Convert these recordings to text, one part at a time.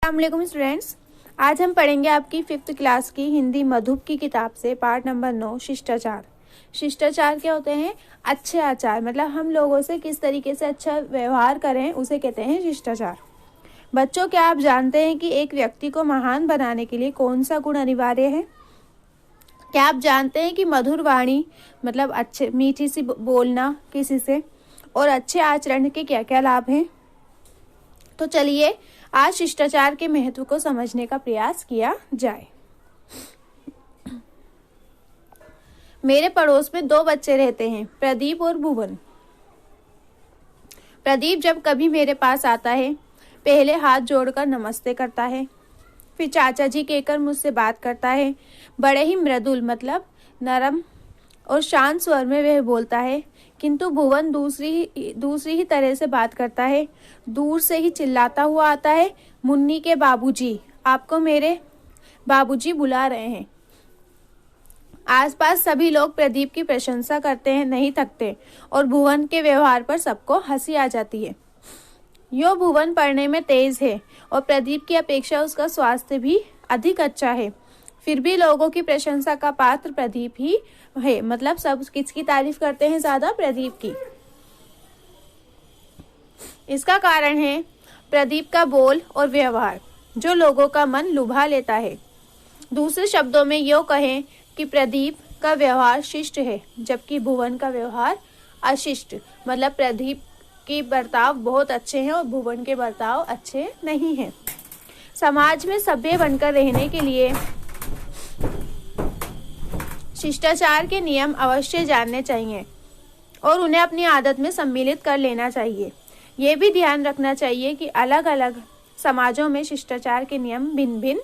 अस्सलाम स्टूडेंट्स, आज हम पढ़ेंगे आपकी 5th क्लास की हिंदी मधुप की किताब से पार्ट नंबर 9 शिष्टाचार। शिष्टाचार क्या होते हैं? अच्छे आचार, मतलब हम लोगों से किस तरीके से अच्छा व्यवहार करें उसे कहते हैं शिष्टाचार। बच्चों, क्या आप जानते हैं कि एक व्यक्ति को महान बनाने के लिए कौन सा गुण अनिवार्य है? क्या आप जानते हैं कि मधुर वाणी मतलब अच्छे मीठी सी बोलना किसी से और अच्छे आचरण के क्या क्या लाभ हैं? तो चलिए आज शिष्टाचार के महत्व को समझने का प्रयास किया जाए। मेरे पड़ोस में 2 बच्चे रहते हैं, प्रदीप और भुवन। प्रदीप जब कभी मेरे पास आता है, पहले हाथ जोड़कर नमस्ते करता है, फिर चाचा जी कहकर मुझसे बात करता है। बड़े ही मृदुल मतलब नरम और शांत स्वर में वह बोलता है, किंतु भुवन दूसरी ही तरह से बात करता है। दूर से ही चिल्लाता हुआ आता है, मुन्नी के बाबूजी, आपको मेरे बाबूजी बुला रहे हैं। आसपास सभी लोग प्रदीप की प्रशंसा करते हैं, नहीं थकते, और भुवन के व्यवहार पर सबको हंसी आ जाती है। यो भुवन पढ़ने में तेज है और प्रदीप की अपेक्षा उसका स्वास्थ्य भी अधिक अच्छा है। फिर भी लोगों की प्रशंसा का पात्र प्रदीप ही है, मतलब सब किसकी तारीफ करते हैं ज्यादा? प्रदीप की। इसका कारण है प्रदीप का बोल और व्यवहार जो लोगों का मन लुभा लेता है। दूसरे शब्दों में यो कहें कि प्रदीप का व्यवहार शिष्ट है, जबकि भुवन का व्यवहार अशिष्ट, मतलब प्रदीप के बर्ताव बहुत अच्छे हैं और भुवन के बर्ताव अच्छे नहीं हैं। समाज में सभ्य बनकर रहने के लिए शिष्टाचार के नियम अवश्य जानने चाहिए और उन्हें अपनी आदत में सम्मिलित कर लेना चाहिए। ये भी ध्यान रखना चाहिए कि अलग अलग समाजों में शिष्टाचार के नियम भिन्न भिन्न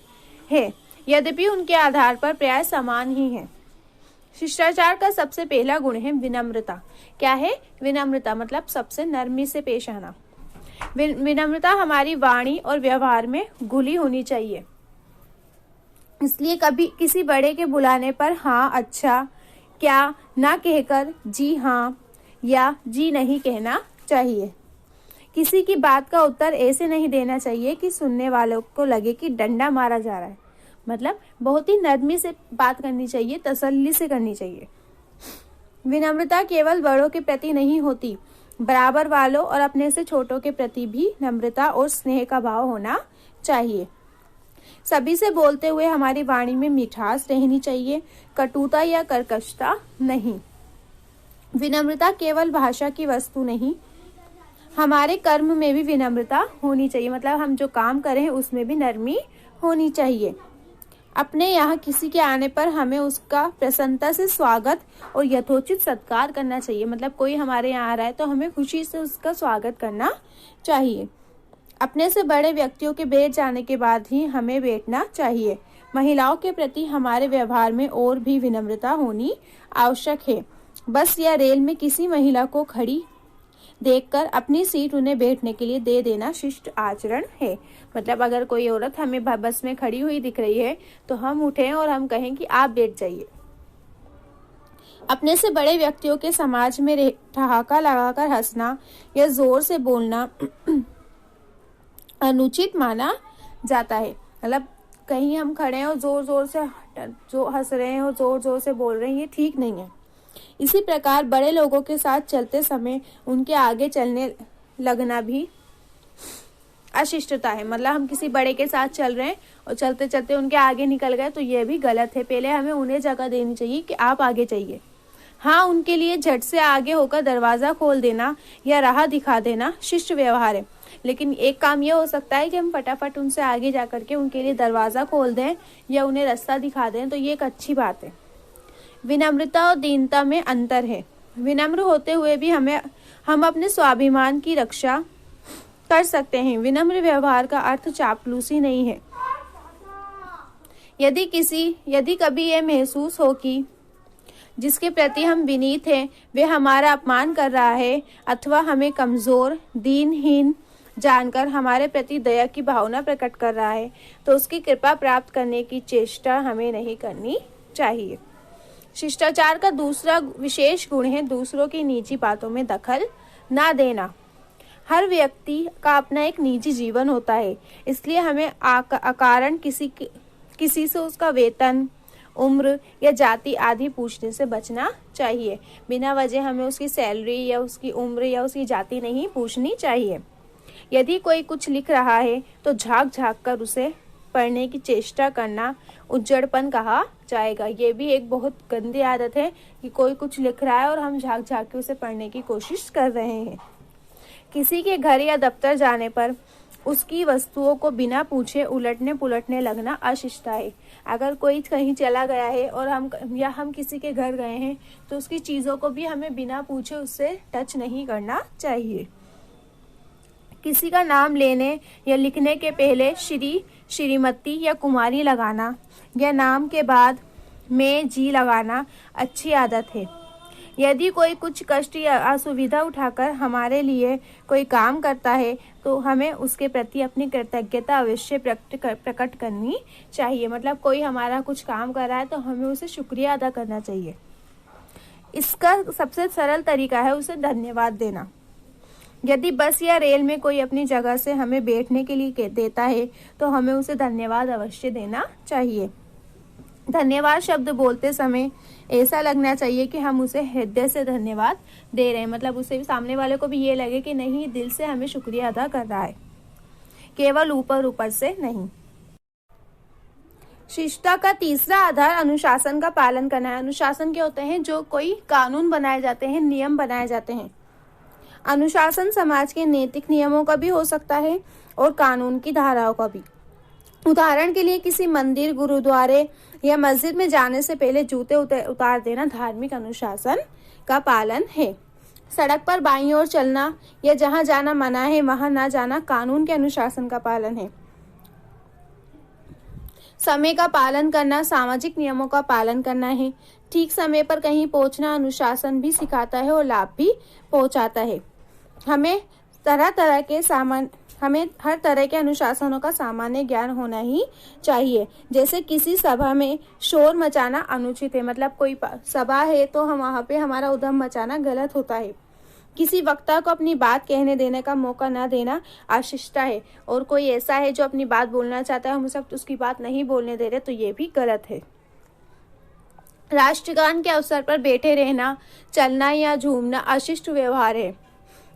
है, यद्यपि उनके आधार पर प्राय समान ही है। शिष्टाचार का सबसे पहला गुण है विनम्रता। क्या है विनम्रता? मतलब सबसे नरमी से पेश आना। विनम्रता हमारी वाणी और व्यवहार में घुली होनी चाहिए, इसलिए कभी किसी बड़े के बुलाने पर हाँ, अच्छा, क्या ना कहकर जी हाँ या जी नहीं कहना चाहिए। किसी की बात का उत्तर ऐसे नहीं देना चाहिए कि सुनने वालों को लगे कि डंडा मारा जा रहा है, मतलब बहुत ही नरमी से बात करनी चाहिए, तसल्ली से करनी चाहिए। विनम्रता केवल बड़ों के प्रति नहीं होती, बराबर वालों और अपने से छोटों के प्रति भी नम्रता और स्नेह का भाव होना चाहिए। सभी से बोलते हुए हमारी वाणी में मिठास रहनी चाहिए, कटुता या कर्कशता नहीं। विनम्रता केवल भाषा की वस्तु नहीं, हमारे कर्म में भी विनम्रता होनी चाहिए, मतलब हम जो काम करें उसमें भी नरमी होनी चाहिए। अपने यहाँ किसी के आने पर हमें उसका प्रसन्नता से स्वागत और यथोचित सत्कार करना चाहिए, मतलब कोई हमारे यहाँ आ रहा है तो हमें खुशी से उसका स्वागत करना चाहिए। अपने से बड़े व्यक्तियों के बैठ जाने के बाद ही हमें बैठना चाहिए। महिलाओं के प्रति हमारे व्यवहार में और भी विनम्रता होनी आवश्यक है। बस या रेल में किसी महिला को खड़ी देखकर अपनी सीट उन्हें बैठने के लिए दे देना शिष्ट आचरण है। मतलब अगर कोई औरत हमें बस में खड़ी हुई दिख रही है तो हम उठें और हम कहें कि आप बैठ जाइए। अपने से बड़े व्यक्तियों के समाज में ठहाका लगाकर हंसना या जोर से बोलना अनुचित माना जाता है। मतलब कहीं हम खड़े हैं और जोर जोर से जो हंस रहे हैं और जोर जोर से बोल रहे हैं, ये ठीक नहीं है। इसी प्रकार बड़े लोगों के साथ चलते समय उनके आगे चलने लगना भी अशिष्टता है। मतलब हम किसी बड़े के साथ चल रहे हैं और चलते चलते उनके आगे निकल गए तो यह भी गलत है। पहले हमें उन्हें जगह देनी चाहिए कि आप आगे जाइए। हाँ, उनके लिए झट से आगे होकर दरवाजा खोल देना या राह दिखा देना शिष्ट व्यवहार है, लेकिन एक काम यह हो सकता है कि हम फटाफट उनसे आगे जाकर के उनके लिए दरवाजा खोल दें या उन्हें रास्ता दिखा दें, तो ये एक अच्छी बात है। विनम्रता और दीनता में अंतर है। विनम्र होते हुए भी हम अपने स्वाभिमान की रक्षा कर सकते हैं। विनम्र व्यवहार का अर्थ चापलूसी नहीं है। यदि कभी यह महसूस हो कि जिसके प्रति हम विनीत हैं वे हमारा अपमान कर रहा है अथवा हमें कमजोर, दीनहीन जानकर हमारे प्रति दया की भावना प्रकट कर रहा है, तो उसकी कृपा प्राप्त करने की चेष्टा हमें नहीं करनी चाहिए। शिष्टाचार का दूसरा विशेष गुण है दूसरों की निजी बातों में दखल ना देना। हर व्यक्ति का अपना एक निजी जीवन होता है, इसलिए हमें अकारण किसी से उसका वेतन, उम्र या जाति आदि पूछने से बचना चाहिए। बिना वजह हमें उसकी सैलरी या उसकी उम्र या उसकी जाति नहीं पूछनी चाहिए। यदि कोई कुछ लिख रहा है तो झांक झांक कर उसे पढ़ने की चेष्टा करना उज्जड़पन कहा जाएगा। ये भी एक बहुत गंदी आदत है कि कोई कुछ लिख रहा है और हम झांक झांक के उसे पढ़ने की कोशिश कर रहे हैं। किसी के घर या दफ्तर जाने पर उसकी वस्तुओं को बिना पूछे उलटने पुलटने लगना अशिष्ट है। अगर कोई कहीं चला गया है और हम किसी के घर गए हैं तो उसकी चीज़ों को भी हमें बिना पूछे उससे टच नहीं करना चाहिए। किसी का नाम लेने या लिखने के पहले श्री, श्रीमती या कुमारी लगाना या नाम के बाद में जी लगाना अच्छी आदत है। यदि कोई कुछ कष्ट या असुविधा उठाकर हमारे लिए कोई काम करता है तो हमें उसके प्रति अपनी कृतज्ञता अवश्य प्रकट करनी चाहिए। मतलब कोई हमारा कुछ काम कर रहा है तो हमें उसे शुक्रिया अदा करना चाहिए। इसका सबसे सरल तरीका है उसे धन्यवाद देना। यदि बस या रेल में कोई अपनी जगह से हमें बैठने के लिए देता है तो हमें उसे धन्यवाद अवश्य देना चाहिए। धन्यवाद शब्द बोलते समय ऐसा लगना चाहिए कि हम उसे हृदय से धन्यवाद दे रहे हैं। मतलब उसे सामने वाले को भी ये लगे कि नहीं, दिल से हमें शुक्रिया अदा कर रहा है, केवल ऊपर ऊपर से नहीं। शिष्टता का तीसरा आधार अनुशासन का पालन करना है। अनुशासन क्या होते हैं? जो कोई कानून बनाए जाते हैं, नियम बनाए जाते हैं। अनुशासन समाज के नैतिक नियमों का भी हो सकता है और कानून की धाराओं का भी। उदाहरण के लिए किसी मंदिर, गुरुद्वारे या मस्जिद में जाने से पहले जूते उतार देना धार्मिक अनुशासन का पालन है। सड़क पर बाईं ओर चलना या जहां जाना मना है वहां ना जाना कानून के अनुशासन का पालन है। समय का पालन करना सामाजिक नियमों का पालन करना है। ठीक समय पर कहीं पहुंचना अनुशासन भी सिखाता है और लाभ भी पहुंचाता है। हमें हर तरह के अनुशासनों का सामान्य ज्ञान होना ही चाहिए। जैसे किसी सभा में शोर मचाना अनुचित है। मतलब कोई सभा है तो हम वहाँ पे हमारा उधम मचाना गलत होता है। किसी वक्ता को अपनी बात कहने देने का मौका न देना अशिष्ट है। और कोई ऐसा है जो अपनी बात बोलना चाहता है, हम सब उसकी बात नहीं बोलने दे रहे, तो ये भी गलत है। राष्ट्रगान के अवसर पर बैठे रहना, चलना या झूमना अशिष्ट व्यवहार है।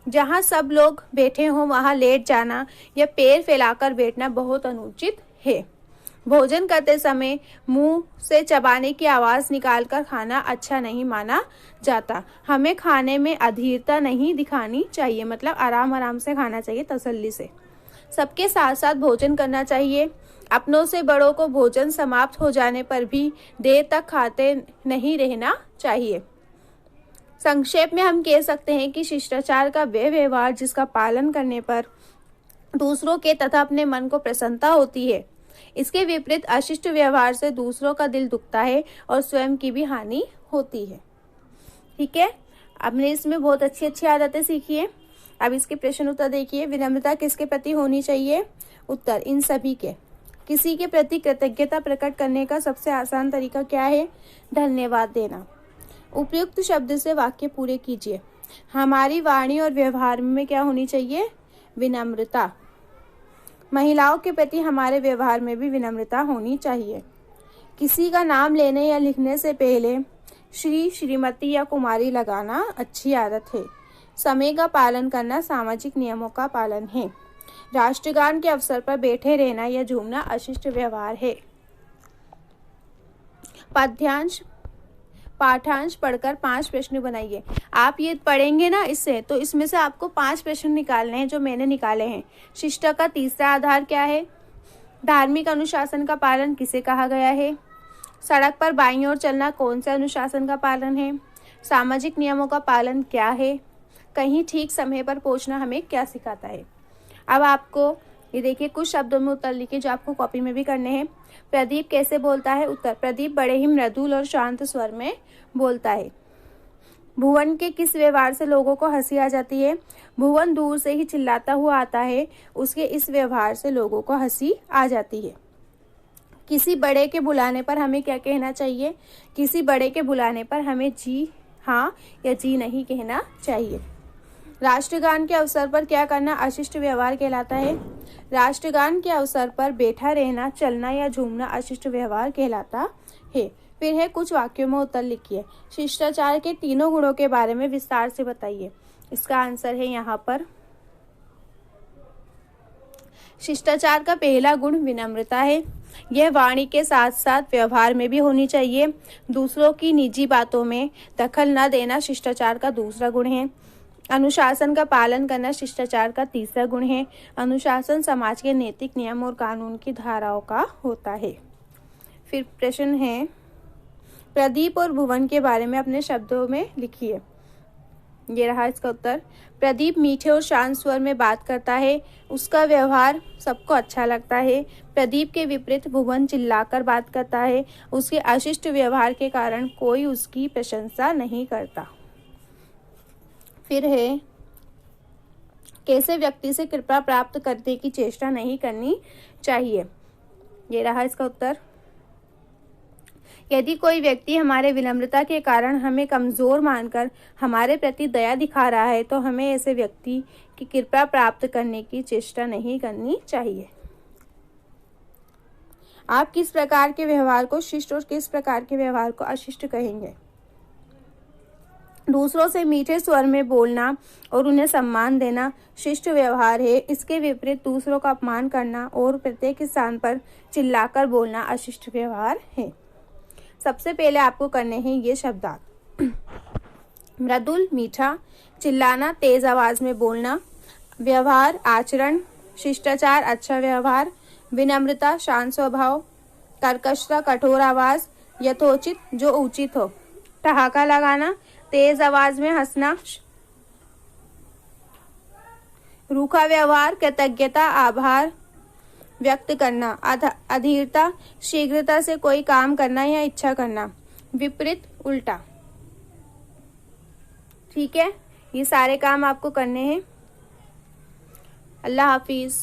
जहाँ सब लोग बैठे हों वहाँ लेट जाना या पैर फैलाकर बैठना बहुत अनुचित है। भोजन करते समय मुंह से चबाने की आवाज निकालकर खाना अच्छा नहीं माना जाता। हमें खाने में अधीरता नहीं दिखानी चाहिए। मतलब आराम आराम से खाना चाहिए, तसल्ली से। सबके साथ साथ भोजन करना चाहिए। अपनों से बड़ों को भोजन समाप्त हो जाने पर भी देर तक खाते नहीं रहना चाहिए। संक्षेप में हम कह सकते हैं कि शिष्टाचार का वह व्यवहार जिसका पालन करने पर दूसरों के तथा अपने मन को प्रसन्नता होती है। इसके विपरीत अशिष्ट व्यवहार से दूसरों का दिल दुखता है और स्वयं की भी हानि होती है। ठीक है, आपने इसमें बहुत अच्छी अच्छी आदतें सीखी है। अब इसके प्रश्न उत्तर देखिए। विनम्रता किसके प्रति होनी चाहिए? उत्तर, इन सभी के। किसी के प्रति कृतज्ञता प्रकट करने का सबसे आसान तरीका क्या है? धन्यवाद देना। उपयुक्त शब्द से वाक्य पूरे कीजिए। हमारी वाणी और व्यवहार में क्या होनी चाहिए? विनम्रता। महिलाओं के प्रति हमारे व्यवहार में भी विनम्रता होनी चाहिए। किसी का नाम लेने या लिखने से पहले श्री, श्रीमती या कुमारी लगाना अच्छी आदत है। समय का पालन करना सामाजिक नियमों का पालन है। राष्ट्रगान के अवसर पर बैठे रहना या झूमना अशिष्ट व्यवहार है। पाठांश पढ़कर 5 प्रश्न बनाइए। आप ये पढ़ेंगे ना इससे, तो इसमें से आपको 5 प्रश्न निकालने हैं जो मैंने निकाले हैं। शिष्टता का तीसरा आधार क्या है? धार्मिक अनुशासन का पालन किसे कहा गया है? सड़क पर बाईं ओर चलना कौन से अनुशासन का पालन है? सामाजिक नियमों का पालन क्या है? कहीं ठीक समय पर पहुंचना हमें क्या सिखाता है? अब आपको ये देखिए, कुछ शब्दों में उत्तर लिखिए जो आपको कॉपी में भी करने हैं। प्रदीप कैसे बोलता है? उत्तर, प्रदीप बड़े ही मृदुल और शांत स्वर में बोलता है। भुवन के किस व्यवहार से लोगों को हंसी आ जाती है? भुवन दूर से ही चिल्लाता हुआ आता है, उसके इस व्यवहार से लोगों को हंसी आ जाती है। किसी बड़े के बुलाने पर हमें क्या कहना चाहिए? किसी बड़े के बुलाने पर हमें जी हाँ या जी नहीं कहना चाहिए। राष्ट्रगान के अवसर पर क्या करना अशिष्ट व्यवहार कहलाता है? राष्ट्रगान के अवसर पर बैठा रहना, चलना या झूमना अशिष्ट व्यवहार कहलाता है। फिर है कुछ वाक्यों में उत्तर लिखिए। शिष्टाचार के तीनों गुणों के बारे में विस्तार से बताइए। इसका आंसर है यहाँ पर शिष्टाचार का पहला गुण विनम्रता है। यह वाणी के साथ साथ व्यवहार में भी होनी चाहिए। दूसरों की निजी बातों में दखल न देना शिष्टाचार का दूसरा गुण है। अनुशासन का पालन करना शिष्टाचार का तीसरा गुण है। अनुशासन समाज के नैतिक नियम और कानून की धाराओं का होता है। फिर प्रश्न है, प्रदीप और भुवन के बारे में अपने शब्दों में लिखिए। ये रहा इसका उत्तर। प्रदीप मीठे और शांत स्वर में बात करता है। उसका व्यवहार सबको अच्छा लगता है। प्रदीप के विपरीत भुवन चिल्लाकर बात करता है। उसके अशिष्ट व्यवहार के कारण कोई उसकी प्रशंसा नहीं करता। फिर है, कैसे व्यक्ति से कृपा प्राप्त करने की चेष्टा नहीं करनी चाहिए। ये रहा इसका उत्तर। यदि कोई व्यक्ति हमारे विनम्रता के कारण हमें कमजोर मानकर हमारे प्रति दया दिखा रहा है तो हमें ऐसे व्यक्ति की कृपा प्राप्त करने की चेष्टा नहीं करनी चाहिए। आप किस प्रकार के व्यवहार को शिष्ट और किस प्रकार के व्यवहार को अशिष्ट कहेंगे? दूसरों से मीठे स्वर में बोलना और उन्हें सम्मान देना शिष्ट व्यवहार है। इसके विपरीत दूसरों का अपमान करना और प्रत्येक स्थान पर चिल्लाकर बोलना अशिष्ट व्यवहार है। सबसे पहले आपको करने हैं ये शब्दार्थ। मृदुल मीठा, चिल्लाना तेज आवाज में बोलना, व्यवहार आचरण, शिष्टाचार अच्छा व्यवहार, विनम्रता शांत स्वभाव, कर्कशता कठोर आवाज, यथोचित जो उचित हो, ठहाका लगाना, तेज आवाज में हंसना, रूखा व्यवहार, कृतज्ञता आभार व्यक्त करना, अधीरता शीघ्रता से कोई काम करना या इच्छा करना, विपरीत उल्टा। ठीक है, ये सारे काम आपको करने हैं। अल्लाह हाफिज।